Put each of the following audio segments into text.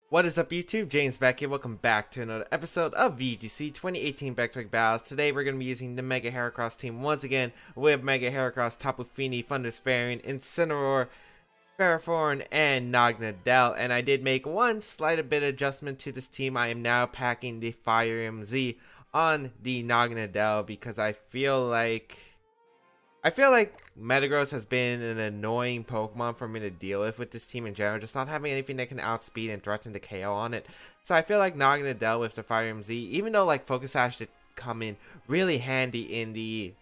What is up YouTube? James Baek here. Welcome back to another episode of VGC 2018 Back Battles. Today we're going to be using the Mega Heracross team once again with Mega Heracross, Tapu Fini, Thunderspherian, Incineroar, Ferrothorn, and Naganadel. And I did make one slight bit adjustment to this team. I am now packing the Fire MZ on the Naganadel because I feel like Metagross has been an annoying Pokemon for me to deal with this team in general, just not having anything that can outspeed and threaten to KO on it. So I feel like Naganadel with the Fire MZ, even though like Focus Sash did come in really handy in the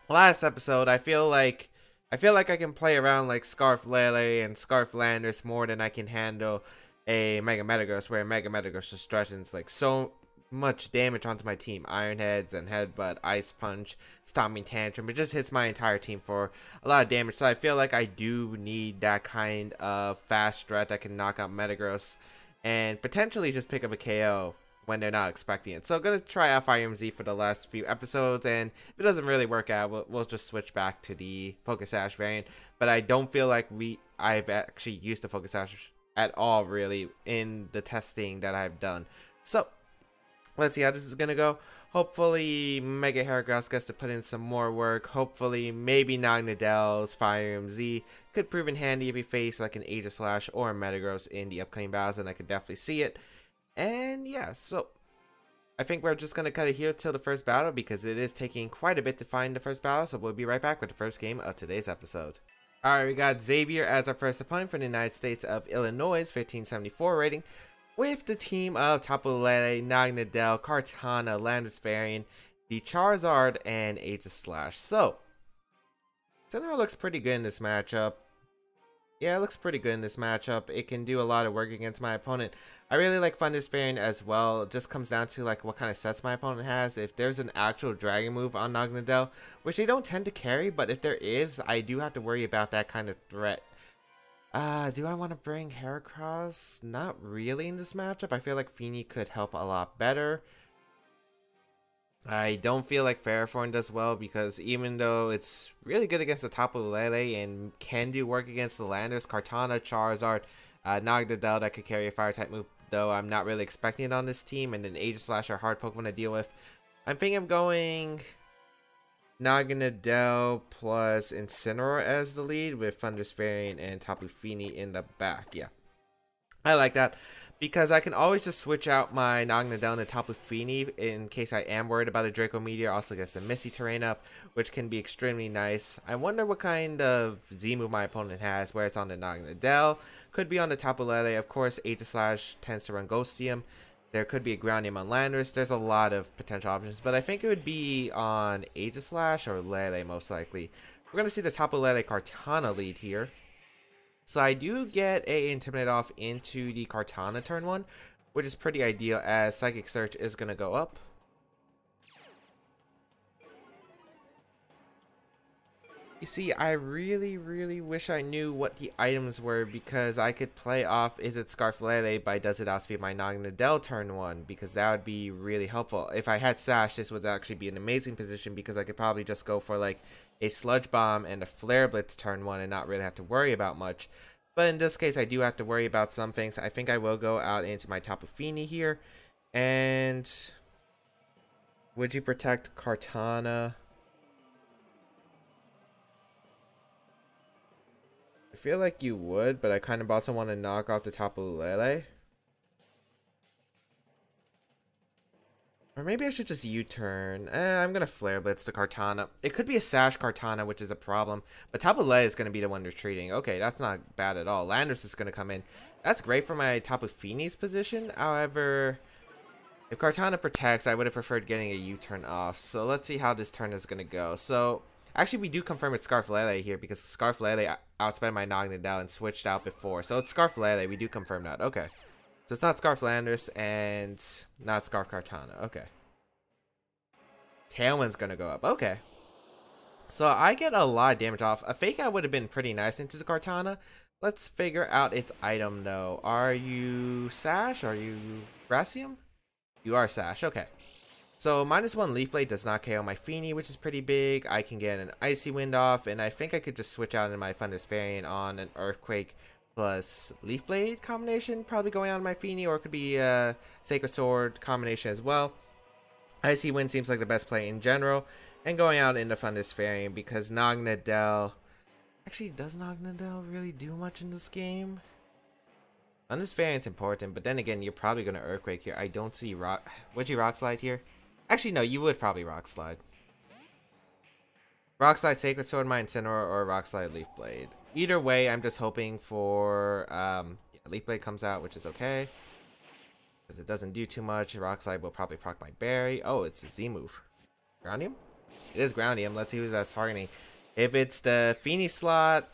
last episode, I feel like I can play around like Scarf Lele and Scarf Landers more than I can handle a Mega Metagross, where Mega Metagross just threatens like so much damage onto my team. Iron Heads and Headbutt, Ice Punch, Stomping Tantrum. It just hits my entire team for a lot of damage. So I feel like I do need that kind of fast threat that can knock out Metagross and potentially just pick up a KO when they're not expecting it. So I'm going to try out Fire MZ for the last few episodes, and if it doesn't really work out, we'll just switch back to the Focus Sash variant. But I don't feel like I've actually used the Focus Sash at all really in the testing that I've done. So let's see how this is going to go. Hopefully, Mega Heracross gets to put in some more work. Hopefully, maybe Nagnadel's Fire MZ could prove in handy if he faced like an Aegislash or a Metagross in the upcoming battles, and I could definitely see it. And yeah, so I think we're just going to cut it here till the first battle because it is taking quite a bit to find the first battle. So we'll be right back with the first game of today's episode. Alright, we got Xavier as our first opponent from the United States of Illinois, 1574 rating, with the team of Tapu Lele, Naganadel, Kartana, Landorus, the Charizard, and Aegislash. So, Incineroar looks pretty good in this matchup. Yeah, it looks pretty good in this matchup. It can do a lot of work against my opponent. I really like Thunderspherian as well. It just comes down to like what kind of sets my opponent has. If there's an actual Dragon move on Naganadel, which they don't tend to carry, but if there is, I do have to worry about that kind of threat. Do I want to bring Heracross? Not really in this matchup. I feel like Fini could help a lot better. I don't feel like Ferrothorn does well because even though it's really good against the Tapu Lele and can do work against the Landers, Kartana, Charizard, Naganadel that could carry a fire type move, though I'm not really expecting it on this team, and then Aegislash are hard Pokemon to deal with. I'm thinking of going Naganadel plus Incineroar as the lead with Thunderspherian and Tapu Fini in the back. Yeah, I like that because I can always just switch out my Naganadel and Tapu Fini in case I am worried about a Draco Meteor. Also gets the Misty Terrain up, which can be extremely nice. I wonder what kind of Z move my opponent has, where it's on the Naganadel, could be on the Tapu Lele. Of course, Aegislash tends to run Ghostium. There could be a Groundium on Landers. There's a lot of potential options, but I think it would be on Aegislash or Lele most likely. We're going to see the Tapu Lele Kartana lead here. So I do get a Intimidate off into the Kartana turn 1, which is pretty ideal as Psychic Search is going to go up. You see, I really wish I knew what the items were because I could play off Is It Scarf Lele by Does It Outspeed My Naganadel turn 1 because that would be really helpful. If I had Sash, this would actually be an amazing position because I could probably just go for like a Sludge Bomb and a Flare Blitz turn 1 and not really have to worry about much. But in this case, I do have to worry about some things. I think I will go out into my Tapu Fini here. And would you protect Kartana? I feel like you would, but I kind of also want to knock off the Tapu Lele. Or maybe I should just U-turn. I'm going to Flare Blitz the Kartana. It could be a Sash Kartana, which is a problem. But Tapu Lele is going to be the one retreating. Okay, that's not bad at all. Landers is going to come in. That's great for my Tapu Fini's position. However, if Kartana protects, I would have preferred getting a U-turn off. So let's see how this turn is going to go. So actually, we do confirm it's Scarf Lele here because Scarf Lele outspent my Naganadel and switched out before. So it's Scarf Lele. We do confirm that. Okay. So it's not Scarf Landers and not Scarf Kartana. Okay. Tailwind's going to go up. Okay. So I get a lot of damage off. A Fake Out would have been pretty nice into the Kartana. Let's figure out its item, though. Are you Sash? Are you Brassium? You are Sash. Okay. So -1 Leaf Blade does not KO my Fini, which is pretty big. I can get an Icy Wind off, and I think I could just switch out in my Thunderspherian on an Earthquake plus Leaf Blade combination probably going on my Feeny, or it could be a Sacred Sword combination as well. Icy Wind seems like the best play in general, and going out into Thunderous Variant because Naganadel. Actually, does Naganadel really do much in this game? Thunderous Variant's important, but then again, you're probably going to Earthquake here. I don't see Rock. Would you Rock Slide here? Actually, no, you would probably Rock Slide. Rock Slide Sacred Sword, my Incineroar, or Rock Slide Leaf Blade. Either way, I'm just hoping for yeah, Leaf Blade comes out, which is okay. Because it doesn't do too much. Rock Slide will probably proc my berry. Oh, it's a Z move. Groundium? It is Groundium. Let's see who's that's targeting. If it's the Feeny slot,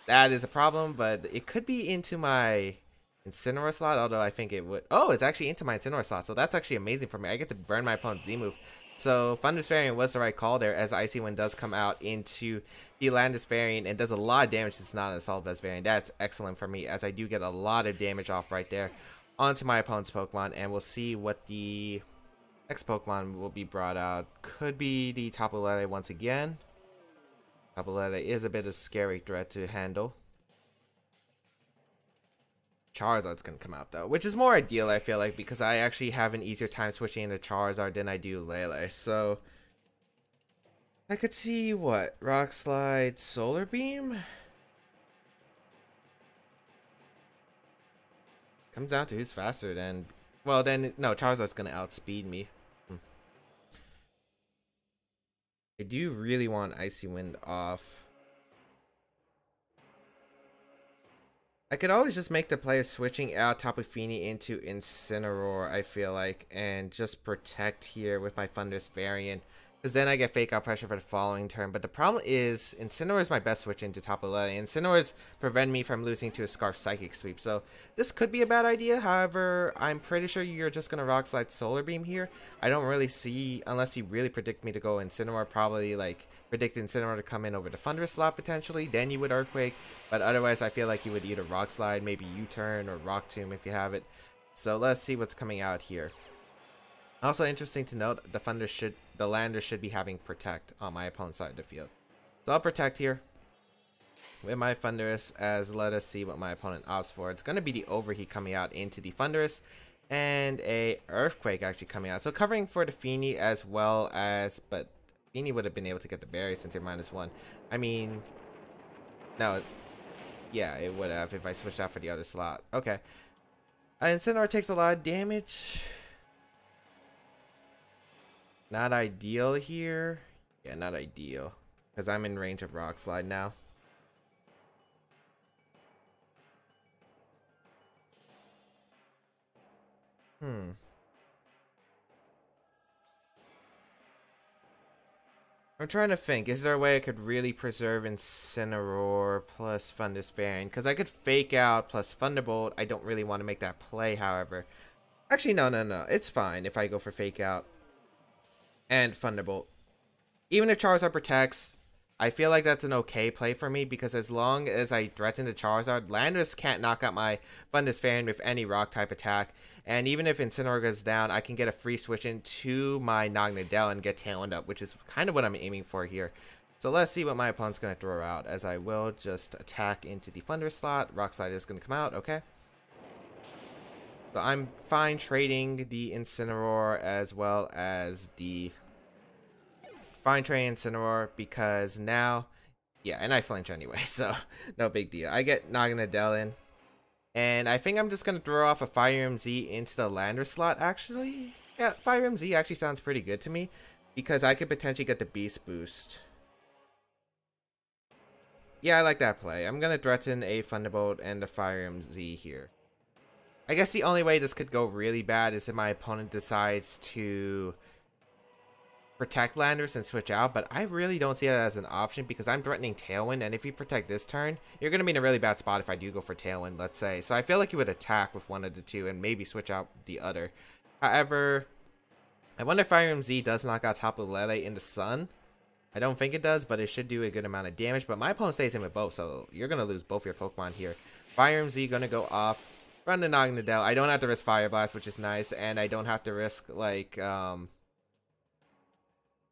that is a problem, but it could be into my Incineroar slot, although I think it would. Oh, it's actually into my Incineroar slot, so that's actually amazing for me. I get to burn my opponent's Z move. So Thunderous Variant was the right call there, as Icy Wind does come out into the Landis Variant and does a lot of damage. It's not an Assault Vest Variant. That's excellent for me, as I do get a lot of damage off right there onto my opponent's Pokemon, and we'll see what the next Pokemon will be brought out. Could be the Tapu Lele once again. Tapu Lele is a bit of a scary threat to handle. Charizard's gonna come out though, which is more ideal, I feel like, because I actually have an easier time switching into Charizard than I do Lele. So I could see what Rock Slide, Solar Beam. Comes down to who's faster than. Well, then no, Charizard's gonna outspeed me. I do really want Icy Wind off. I could always just make the play of switching out Tapu Fini into Incineroar, I feel like, and just protect here with my Thunderous Variant, because then I get Fake Out Pressure for the following turn. But the problem is, Incineroar is my best switch into Tapu Lele. Incineroar's prevent me from losing to a Scarf Psychic Sweep, so this could be a bad idea. However, I'm pretty sure you're just going to Rock Slide Solar Beam here. I don't really see, unless you really predict me to go Incineroar, probably like predict Incineroar to come in over the Thunderous slot potentially, then you would Earthquake. But otherwise, I feel like you would either Rock Slide, maybe U-Turn, or Rock Tomb if you have it. So let's see what's coming out here. Also interesting to note, the Lander should be having Protect on my opponent's side of the field. So I'll Protect here with my Thunderous, as let us see what my opponent opts for. It's going to be the Overheat coming out into the Thunderous, and a Earthquake actually coming out. So covering for the Feeny as well as, but Feeny would have been able to get the berry since you're -1. I mean, no. Yeah, it would have if I switched out for the other slot. Okay. Incineroar takes a lot of damage. Not ideal here. Yeah, not ideal. Because I'm in range of Rock Slide now. I'm trying to think, is there a way I could really preserve Incineroar plus Thunderous Variant? Because I could Fake Out plus Thunderbolt. I don't really want to make that play, however. Actually, no. It's fine if I go for Fake Out and Thunderbolt. Even if Charizard protects, I feel like that's an okay play for me, because as long as I threaten the Charizard, Landorus can't knock out my Thunderous Variant with any rock type attack. And even if Incineroar goes down, I can get a free switch into my Naganadel and get Tailwind up, which is kind of what I'm aiming for here. So let's see what my opponent's going to throw out, as I will just attack into the Thunder slot. Rock Slide is going to come out, okay. So I'm fine trading the Incineroar as well as the Fine Trading Incineroar, because now, yeah, and I flinch anyway, so no big deal. I get Naganadel in. And I think I'm just going to throw off a Fire MZ into the Lander slot, actually. Yeah, Fire MZ actually sounds pretty good to me, because I could potentially get the Beast Boost. Yeah, I like that play. I'm going to threaten a Thunderbolt and the Fire MZ here. I guess the only way this could go really bad is if my opponent decides to protect Landers and switch out, but I really don't see that as an option, because I'm threatening Tailwind, and if you protect this turn, you're going to be in a really bad spot if I do go for Tailwind, let's say. So I feel like you would attack with one of the two and maybe switch out the other. However, I wonder if Fire MZ does knock out Tapu Lele in the sun. I don't think it does, but it should do a good amount of damage. But my opponent stays in with both, so you're going to lose both your Pokemon here. Fire MZ going to go off, run the Naganadel. I don't have to risk Fire Blast, which is nice, and I don't have to risk, like,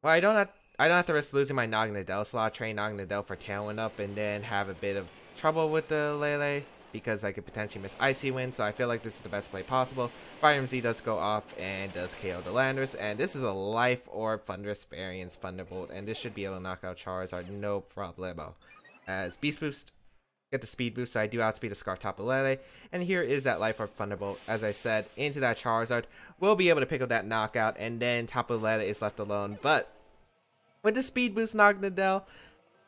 well, I don't have to risk losing my Naganadel slot, train Naganadel for Tailwind up, and then have a bit of trouble with the Lele. because I could potentially miss Icy Wind, so I feel like this is the best play possible. Fire MZ does go off and does KO the Landers, and this is a Life Orb Thunderous Variance Thunderbolt, and this should be able to knock out Charizard no problemo. As Beast Boost, get the speed boost, so I do outspeed a Scarf Tapu Lele, and here is that Life Orb Thunderbolt, as I said, into that Charizard. We'll be able to pick up that knockout, and then Tapu Lele is left alone, but with the speed boost Naganadel,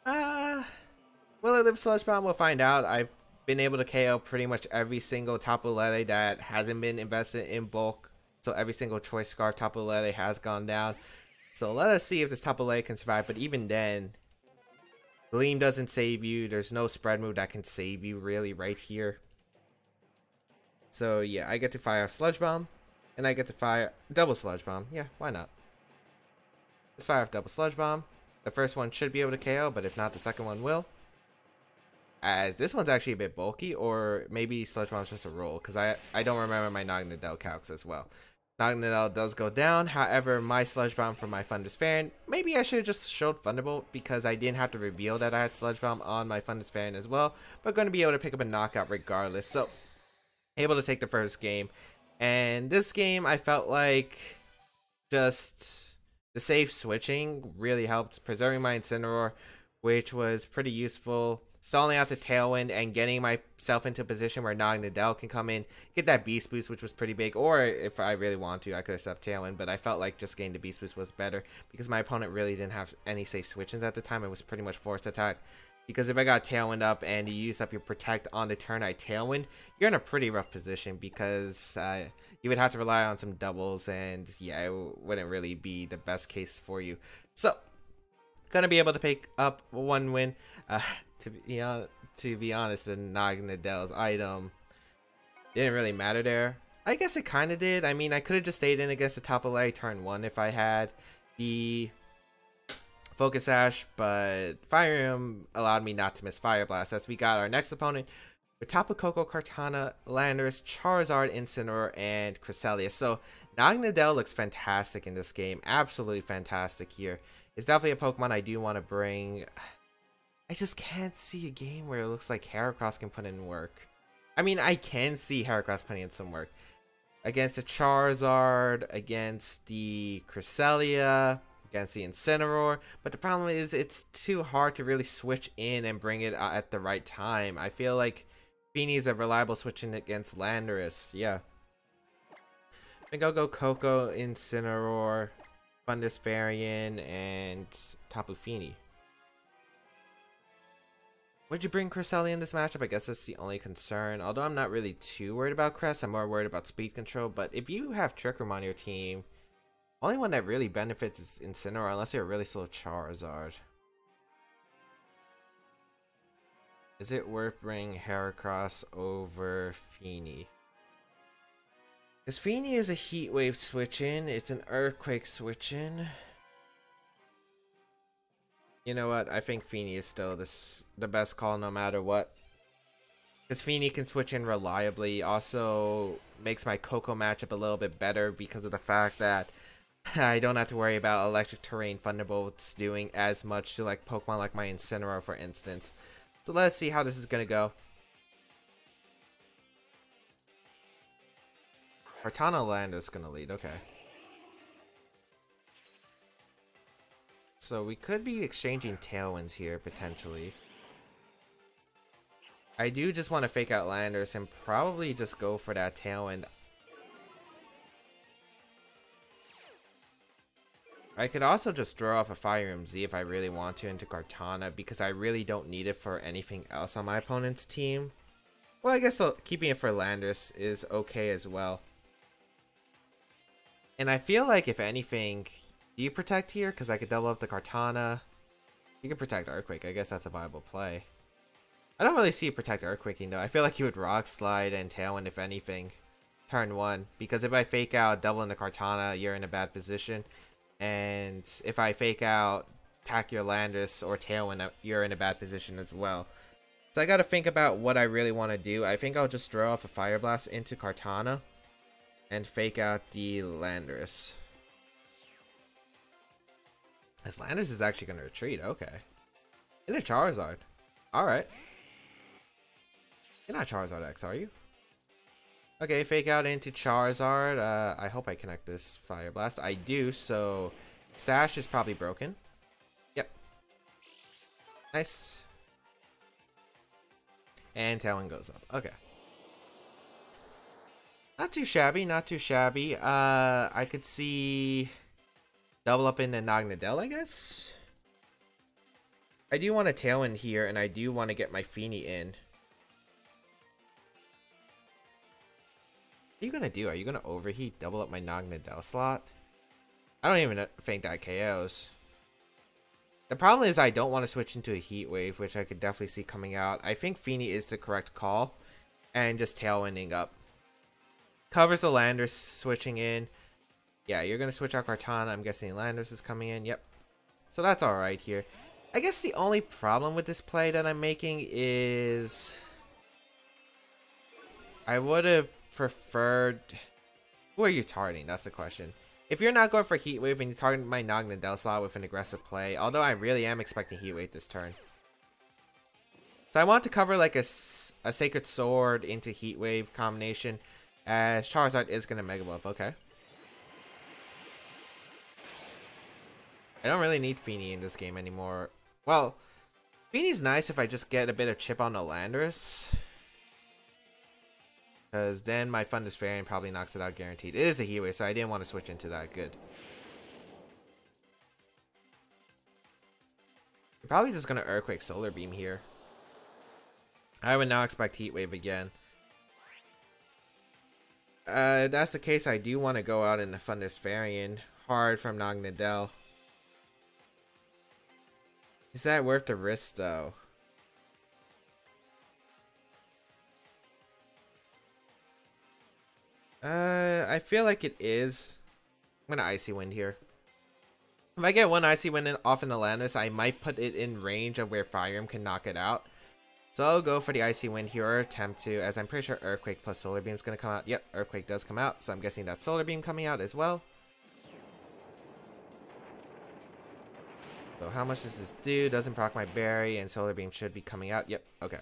will it live Sludge Bomb? We'll find out. I've been able to KO pretty much every single Tapu Lele that hasn't been invested in bulk, so every single Choice Scarf Tapu Lele has gone down. So let us see if this Tapu Lele can survive, but even then, Gleam doesn't save you. There's no spread move that can save you really right here. So yeah, I get to fire Sludge Bomb, and I get to fire double Sludge Bomb. Yeah, why not? Let's fire off double Sludge Bomb. The first one should be able to KO, but if not, the second one will. As this one's actually a bit bulky, or maybe Sludge Bomb's just a roll, because I don't remember my Naganadel calcs as well. Naganadel does go down, however, my Sludge Bomb from my Thunderous Variant, maybe I should have just showed Thunderbolt, because I didn't have to reveal that I had Sludge Bomb on my Thunderous Variant as well, but going to be able to pick up a knockout regardless. So, able to take the first game, and this game I felt like just the safe switching really helped, preserving my Incineroar, which was pretty useful. Stalling out the Tailwind and getting myself into a position where Naganadel can come in, get that Beast Boost, which was pretty big. Or if I really want to, I could have stepped Tailwind, but I felt like just getting the Beast Boost was better because my opponent really didn't have any safe switch-ins at the time. It was pretty much forced attack. Because if I got Tailwind up and you use up your Protect on the turn I Tailwind, you're in a pretty rough position because you would have to rely on some doubles, and yeah, it wouldn't really be the best case for you. So, gonna be able to pick up one win. To be honest, the Naganadel's item didn't really matter there. I guess it kind of did. I mean, I could have just stayed in against the Tapu Lele turn 1 if I had the Focus Sash, but Fire Rim allowed me not to miss Fire Blast as we got our next opponent with Tapu Koko, Kartana, Landers, Charizard, Incineroar, and Cresselia. So Naganadel looks fantastic in this game. Absolutely fantastic here. It's definitely a Pokemon I do want to bring. I just can't see a game where it looks like Heracross can put in work. I mean, I can see Heracross putting in some work. Against the Charizard, against the Cresselia, against the Incineroar. But the problem is it's too hard to really switch in and bring it at the right time. I feel like Feeny is a reliable switch in against Landorus. Yeah. I think I'll go Koko, Incineroar, Thunderous Variant, and Tapu Fini. Would you bring Cresselia in this matchup? I guess that's the only concern. Although I'm not really too worried about Cress, I'm more worried about speed control. But if you have Trick Room on your team, only one that really benefits is Incineroar, unless you're a really slow Charizard. Is it worth bringing Heracross over Feeny? Because Feeny is a Heat Wave switch-in, it's an Earthquake switch-in. You know what? I think Feeny is still the best call no matter what. Because Feeny can switch in reliably. Also makes my Koko matchup a little bit better because of the fact that I don't have to worry about electric terrain Thunderbolts doing as much to like Pokemon like my Incineroar, for instance. So let's see how this is going to go. Kartana Lando's going to lead. Okay. So we could be exchanging Tailwinds here, potentially. I do just want to fake out Landers and probably just go for that Tailwind. I could also just throw off a Fire MZ if I really want to into Kartana, because I really don't need it for anything else on my opponent's team. Well, I guess keeping it for Landers is okay as well. And I feel like, if anything, do you protect here? Because I could double up the Kartana. You can protect Earthquake. I guess that's a viable play. I don't really see you protect Earthquaking though. I feel like you would Rock Slide and Tailwind if anything. Turn 1. Because if I fake out double into Kartana, you're in a bad position. And if I fake out attack your Landorus or Tailwind, you're in a bad position as well. So I gotta think about what I really want to do. I think I'll just throw off a Fire Blast into Kartana and fake out the Landorus. This Landorus is actually going to retreat. Okay. In a Charizard. Alright. You're not Charizard X, are you? Okay, fake out into Charizard. I hope I connect this Fire Blast. I do, so Sash is probably broken. Yep. Nice. And Tailwind goes up. Okay. Not too shabby, not too shabby. I could see double up into Naganadel, I guess. I do want a Tailwind here, and I do want to get my Feeny in. What are you gonna do? Are you gonna overheat, double up my Naganadel slot? I don't even think that KOs. The problem is I don't want to switch into a Heat Wave, which I could definitely see coming out. I think Feeny is the correct call, and just Tailwinding up. Covers the Landers switching in. Yeah, you're gonna switch out Kartana. I'm guessing Landers is coming in. Yep. So that's alright here. I guess the only problem with this play that I'm making is I would have preferred... Who are you targeting? That's the question. If you're not going for Heat Wave and you target my Naganadel slot with an aggressive play, although I really am expecting Heat Wave this turn. So I want to cover like a Sacred Sword into Heat Wave combination, as Charizard is going to Mega Buff. Okay. I don't really need Feeny in this game anymore. Well, Feeny's nice if I just get a bit of chip on the Landers. Because then my Thunderous Variant probably knocks it out guaranteed. It is a Heat Wave, so I didn't want to switch into that. Good. I'm probably just going to Earthquake Solar Beam here. I would now expect Heat Wave again. If that's the case, I do want to go out in the Thunderous Variant. Hard from Naganadel. Is that worth the risk, though? I feel like it is. I'm gonna Icy Wind here. If I get one Icy Wind off in the Landers, I might put it in range of where Fire Rim can knock it out. So I'll go for the Icy Wind here, or attempt to, as I'm pretty sure Earthquake plus Solar Beam is gonna come out. Yep, Earthquake does come out, so I'm guessing that's Solar Beam coming out as well. So how much does this do? Doesn't proc my berry, and Solar Beam should be coming out. Yep, okay.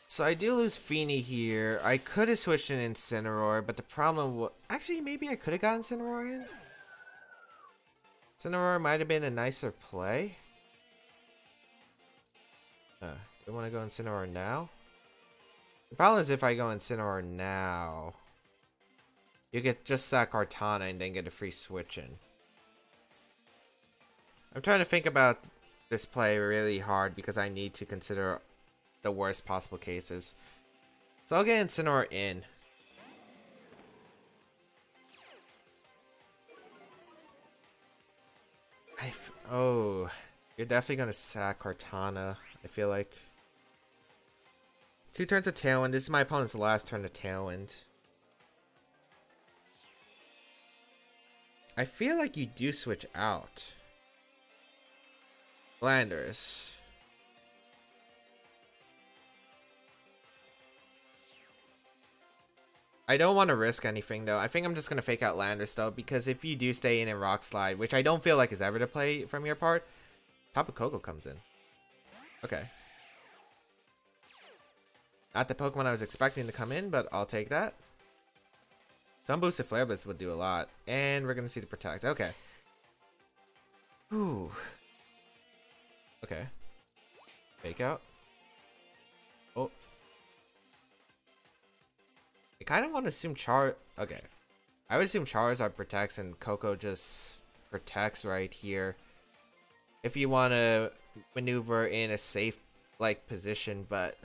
So I do lose Feeny here. I could have switched in Incineroar, but the problem was... Actually, maybe I could have gotten Incineroar in? Incineroar might have been a nicer play. Do I want to go Incineroar now? The problem is if I go Incineroar now... You get just that Kartana and then get a free switch in. I'm trying to think about this play really hard because I need to consider the worst possible cases. So I'll get Incineroar in. Oh, you're definitely going to sack Kartana, I feel like. 2 turns of Tailwind. This is my opponent's last turn of Tailwind. I feel like you do switch out. Landers. I don't want to risk anything though. I think I'm just going to fake out Landers though, because if you do stay in and Rock Slide, which I don't feel like is ever to play from your part, Tapu Koko comes in. Okay. Not the Pokemon I was expecting to come in, but I'll take that. Some boosted Flare Blitz would do a lot. And we're going to see the Protect. Okay. Whew. Okay. Fake out. Oh. I kind of want to assume Okay. I would assume Charizard protects and Koko just protects right here. If you want to maneuver in a safe, like, position, but...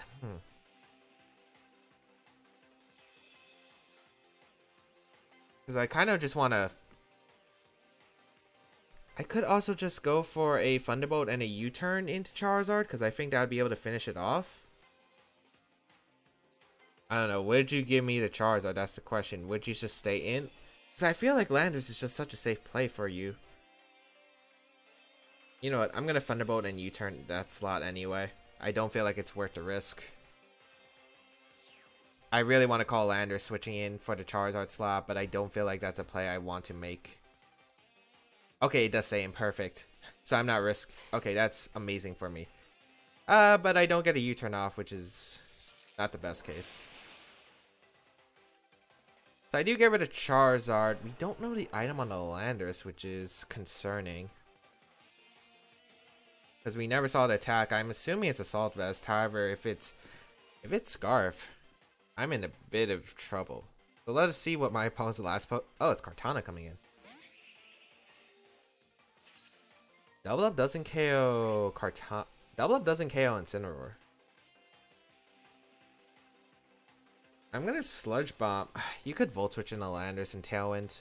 Because I kind of just want to... I could also just go for a Thunderbolt and a U-turn into Charizard, because I think that would be able to finish it off. I don't know. Would you give me the Charizard? That's the question. Would you just stay in? Because I feel like Landers is just such a safe play for you. You know what? I'm going to Thunderbolt and U-turn that slot anyway. I don't feel like it's worth the risk. I really want to call Landers switching in for the Charizard slot, but I don't feel like that's a play I want to make. Okay, it does say imperfect. So I'm not risk. Okay, that's amazing for me. But I don't get a U-turn off, which is not the best case. So I do get rid of Charizard. We don't know the item on the Landorus, which is concerning. Because we never saw the attack. I'm assuming it's Assault Vest. However, if it's Scarf, I'm in a bit of trouble. So let us see what my opponent's last oh, it's Kartana coming in. Double Up doesn't KO Kartana. Double Up doesn't KO Incineroar. I'm gonna Sludge Bomb. You could Volt Switch into Landorus and Tailwind.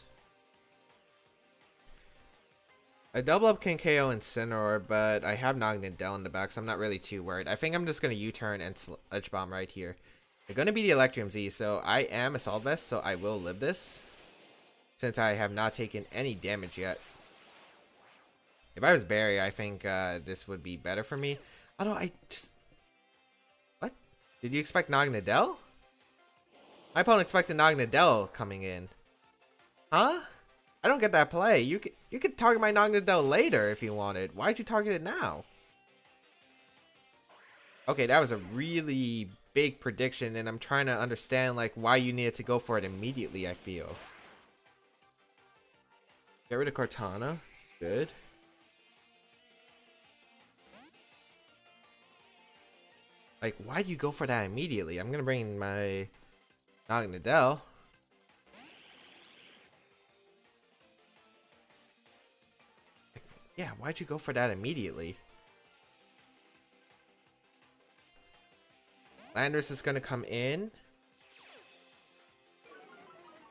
A Double Up can KO Incineroar, but I have Naganadel in the back, so I'm not really too worried. I think I'm just gonna U-turn and Sludge Bomb right here. They're gonna be the Electrium Z, so I am Assault Vest, so I will live this. Since I have not taken any damage yet. If I was Barry, I think this would be better for me. Although I just... What? Did you expect Naganadel? My opponent expected Naganadel coming in. Huh? I don't get that play. You could target my Naganadel later if you wanted. Why'd you target it now? Okay, that was a really big prediction, and I'm trying to understand like why you needed to go for it immediately, I feel. Get rid of Kartana. Good. Like, why do you go for that immediately? I'm gonna bring my Naganadel. Yeah, why'd you go for that immediately? Landorus is gonna come in.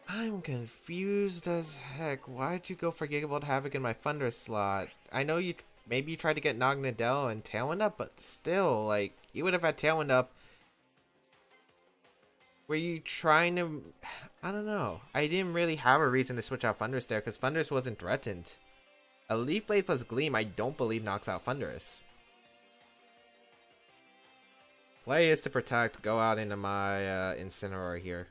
I'm confused as heck. Why'd you go for Gigavolt Havoc in my Thunder slot? I know you maybe you tried to get Naganadel and Tailwind up, but still, like, you would have had Tailwind up. Were you trying to... I don't know. I didn't really have a reason to switch out Thundurus there, because Thundurus wasn't threatened. A Leaf Blade plus Gleam, I don't believe knocks out Thundurus. Play is to protect. Go out into my Incineroar here.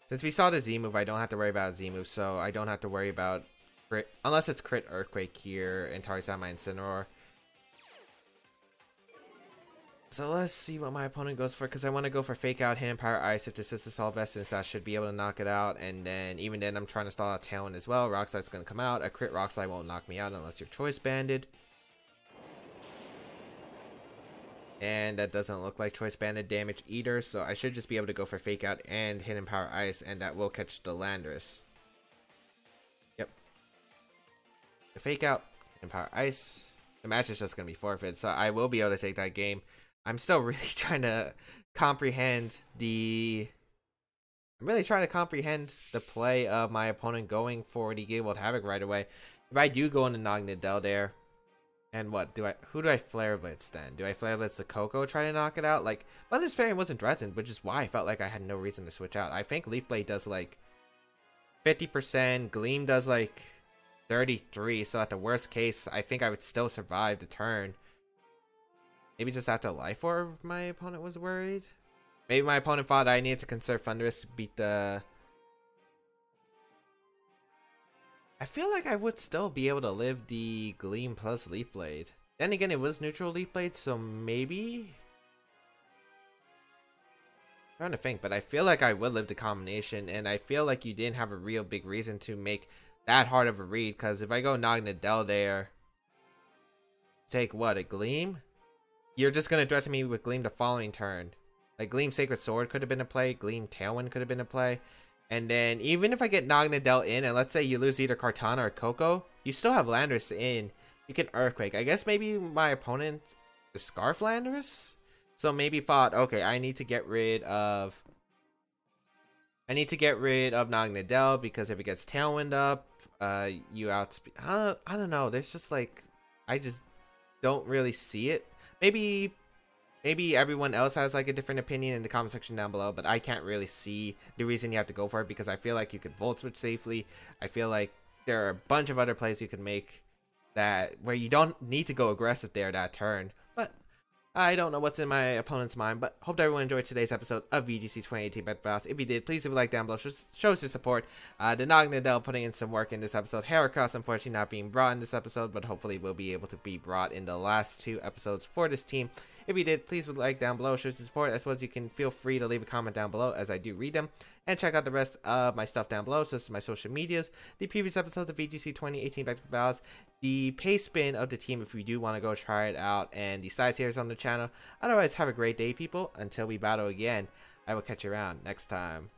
Since we saw the Z move, I don't have to worry about Z move, so I don't have to worry about crit, unless it's crit Earthquake here and targets out my Incineroar. So let's see what my opponent goes for, because I want to go for Fake Out, Hidden Power Ice if this is Assault Vest, since that should be able to knock it out. And then, even then, I'm trying to stall out Tailwind as well. Rock Slide's going to come out. A crit Rock Slide won't knock me out unless you're Choice Banded. And that doesn't look like Choice Banded damage either, so I should just be able to go for Fake Out and Hidden Power Ice, and that will catch the Landorus. Yep. The Fake Out, Hidden Power Ice. The match is just going to be forfeit, so I will be able to take that game. I'm still really trying to comprehend the... I'm really trying to comprehend the play of my opponent going for the Gigavolt Havoc right away. If I do go into Naganadel there, and what do I? Who do I Flare Blitz then? Do I Flare Blitz the Coco, try to knock it out? Like, Mother's Fairy wasn't threatened, which is why I felt like I had no reason to switch out. I think Leaf Blade does like 50%, Gleam does like 33, so at the worst case, I think I would still survive the turn. Maybe just after Life Orb, my opponent was worried. Maybe my opponent thought I needed to conserve Thundurus to beat the... I feel like I would still be able to live the Gleam plus Leaf Blade. Then again, it was neutral Leaf Blade, so maybe... I'm trying to think, but I feel like I would live the combination, and I feel like you didn't have a real big reason to make that hard of a read, because if I go Naganadel there, take what, a Gleam? You're just going to threaten me with Gleam the following turn. Like, Gleam Sacred Sword could have been a play, Gleam Tailwind could have been a play. And then, even if I get Naganadel in, and let's say you lose either Kartana or Coco, you still have Landorus in. You can Earthquake. I guess maybe my opponent is Scarf Landorus? So maybe thought, okay, I need to get rid of Naganadel, because if it gets Tailwind up, you outspeed. I don't know. There's just like, I just don't really see it. Maybe everyone else has like a different opinion in the comment section down below, but I can't really see the reason you have to go for it, because I feel like you could Volt Switch safely. I feel like there are a bunch of other plays you could make that where you don't need to go aggressive there that turn. But I don't know what's in my opponent's mind, but hope everyone enjoyed today's episode of VGC 2018 Baek Battles. If you did, please leave a like down below. Shows your support. The Naganadel putting in some work in this episode. Heracross, unfortunately, not being brought in this episode, but hopefully will be able to be brought in the last 2 episodes for this team. If you did, please leave a like down below. Shows your support. I suppose you can feel free to leave a comment down below, as I do read them. And check out the rest of my stuff down below. So this is my social medias, the previous episodes of VGC 2018 Baek Battles, the pace spin of the team if you do want to go try it out, and the side tiers on the channel. Otherwise, have a great day, people. Until we battle again, I will catch you around next time.